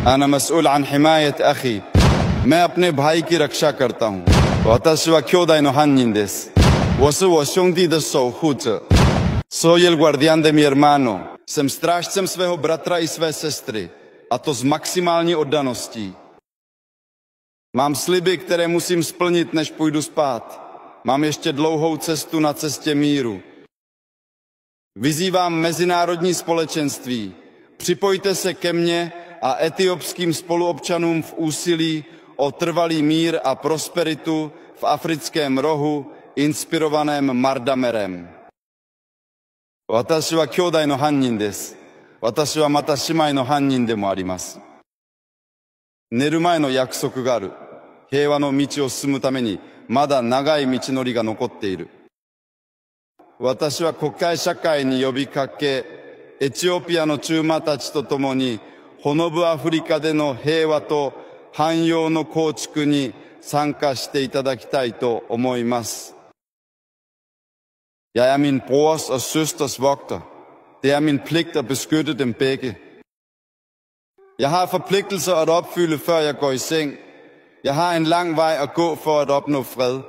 أنا مسؤول عن حماية أخي. मैं अपने भाई की रक्षा करता हूँ。私は兄弟の犯人です。我是我兄弟的守护者。Soy el guardián de mi hermano. Jsem strážcem svého bratra i své sestry. A to s maximální oddaností. Mám sliby, které musím splnit, než půjdu spát. Mám ještě dlouhou cestu na cestě míru. Vyzývám mezinárodní společenství. Připojte se ke mně a etiopským spoluobčanům v úsilí o trvalý mír a prosperitu v africkém rohu, inspirovaném Mardamerem. 私は兄弟の犯人です。私はまた姉妹の犯人でもあります。寝る前の約束がある。平和の道を進むためにまだ長い道のりが残っている。私は国際社会に呼びかけ、エチオピアの中馬たちと共に、ほのぶアフリカでの平和と繁栄の構築に参加していただきたいと思います。Jeg er min brors og søsters vogter. Det er min pligt at beskytte dem begge. Jeg har forpligtelser at opfylde, før jeg går i seng. Jeg har en lang vej at gå for at opnå fred.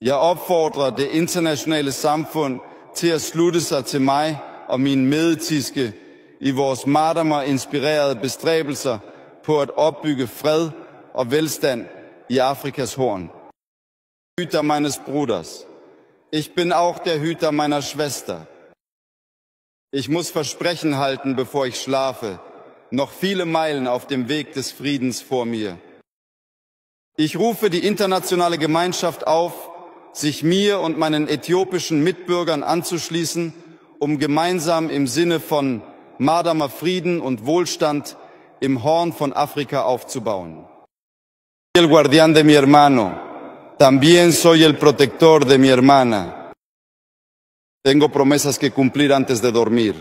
Jeg opfordrer det internationale samfund til at slutte sig til mig og mine medetiske i vores Mardamer-inspirerede bestræbelser på at opbygge fred og velstand i Afrikas Horn. Hüter meines Bruders. Ich bin auch der Hüter meiner Schwester. Ich muss Versprechen halten, bevor ich schlafe. Noch viele Meilen auf dem Weg des Friedens vor mir. Ich rufe die internationale Gemeinschaft auf, sich mir und meinen äthiopischen Mitbürgern anzuschließen, um gemeinsam im Sinne von Mardamer Frieden und Wohlstand im Horn von Afrika aufzubauen. Soy el guardián de mi hermano. También soy el protector de mi hermana. Tengo promesas que cumplir antes de dormir.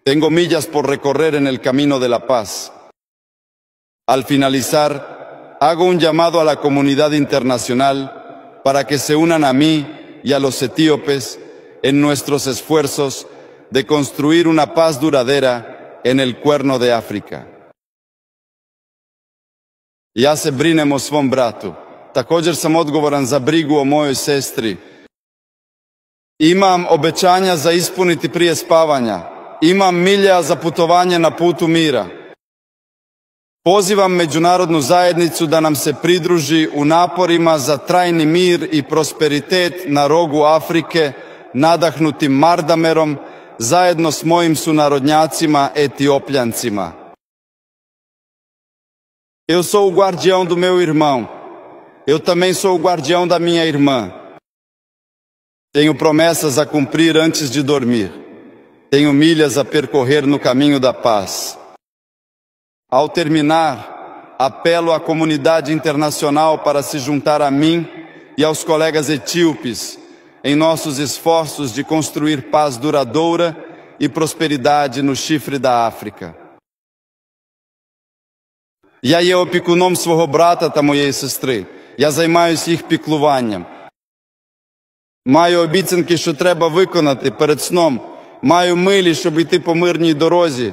Tengo millas por recorrer en el camino de la paz. Al finalizar, hago un llamado a la comunidad internacional para que se unan a mí y a los etíopes en nuestros esfuerzos de construir una paz duradera en el Cuerno de África. Ja se brinem o svom bratu. Također sam odgovoran za brigu o mojoj sestri. Imam obećanja za ispuniti prije spavanja. Imam milja za putovanje na putu mira. Pozivam međunarodnu zajednicu da nam se pridruži u naporima za trajni mir i prosperitet na rogu Afrike, nadahnutim Mardamerom, zajedno s mojim sunarodnjacima etiopljancima. Eu sou o guardião do meu irmão. Eu também sou o guardião da minha irmã. Tenho promessas a cumprir antes de dormir. Tenho milhas a percorrer no caminho da paz. Ao terminar, apelo à comunidade internacional para se juntar a mim e aos colegas etíopes em nossos esforços de construir paz duradoura e prosperidade no chifre da África. Я є опікуном свого брата та моєї сестри. Я займаюсь їх піклуванням. Маю обіцянки, що треба виконати перед сном. Маю милі, щоб йти по мирній дорозі.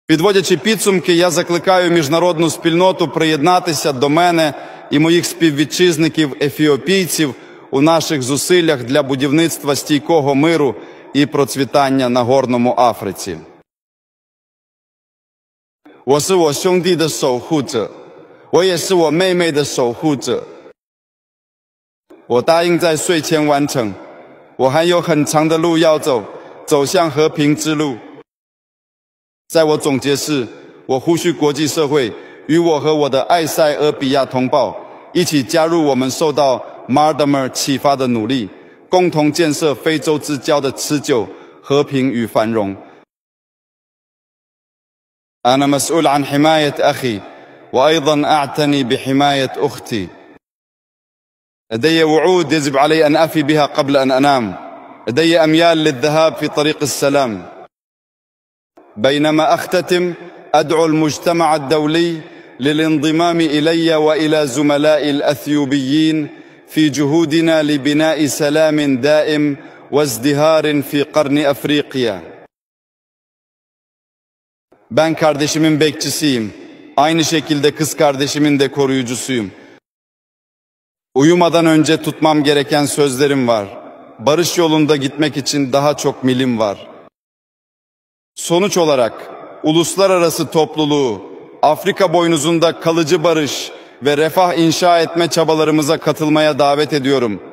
Підводячи підсумки, я закликаю міжнародну спільноту приєднатися до мене і моїх співвітчизників-ефіопійців у наших зусиллях для будівництва стійкого миру і процвітання на Горному Африці. 我是我兄弟的守护者，我也是我妹妹的守护者。我答应在睡前完成，我还有很长的路要走，走向和平之路。在我总结时，我呼吁国际社会与我和我的埃塞俄比亚同胞一起加入我们受到 Mardamer 启发的努力，共同建设非洲之交的持久和平与繁荣。أنا مسؤول عن حماية أخي وأيضا أعتني بحماية أختي. لدي وعود يجب علي أن أفي بها قبل أن أنام. لدي أميال للذهاب في طريق السلام. بينما أختتم أدعو المجتمع الدولي للانضمام إلي وإلى زملائي الأثيوبيين في جهودنا لبناء سلام دائم وازدهار في قرن أفريقيا. Ben kardeşimin bekçisiyim. Aynı şekilde kız kardeşimin de koruyucusuyum. Uyumadan önce tutmam gereken sözlerim var. Barış yolunda gitmek için daha çok milim var. Sonuç olarak uluslararası topluluğu Afrika boynuzunda kalıcı barış ve refah inşa etme çabalarımıza katılmaya davet ediyorum.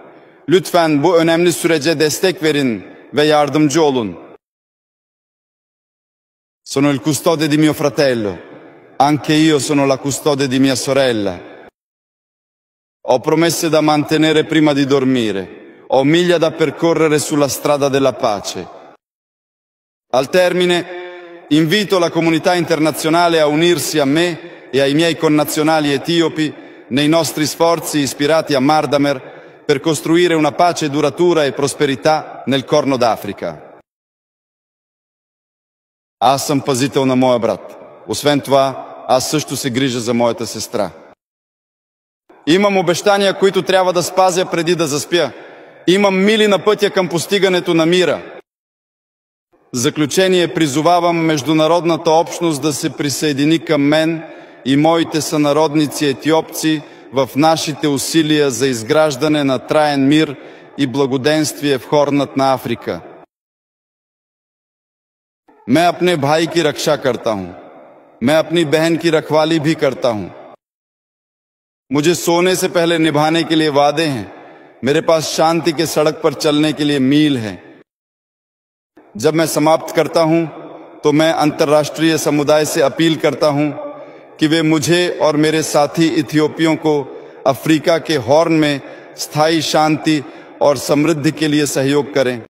Lütfen bu önemli sürece destek verin ve yardımcı olun. Sono il custode di mio fratello. Anche io sono la custode di mia sorella. Ho promesse da mantenere prima di dormire. Ho miglia da percorrere sulla strada della pace. Al termine, invito la comunità internazionale a unirsi a me e ai miei connazionali etiopi nei nostri sforzi ispirati a Mardamer per costruire una pace duratura e prosperità nel Corno d'Africa. Аз съм пазител на моя брат. Освен това, аз също се грижа за моята сестра. Имам обещания, които трябва да спазя преди да заспя. Имам мили на пътя към постигането на мира. В заключение призовавам международната общност да се присъедини към мен и моите сънародници етиопци в нашите усилия за изграждане на траен мир и благоденствие в Хорнът на Африка. मैं अपने भाई की रक्षा करता हूं। मैं अपनी बहन की रखवाली भी करता हूं। मुझे सोने से पहले निभाने के लिए वादे हैं। मेरे पास शांति के सड़क पर चलने के लिए मील है। जब मैं समाप्त करता हूं तो मैं अंतर्राष्ट्रीय समुदाय से अपील करता हूं कि वे मुझे और मेरे साथी इथियोपियों को अफ्रीका के हॉर्न में स्थायी शांति और समृद्धि के लिए सहयोग करें।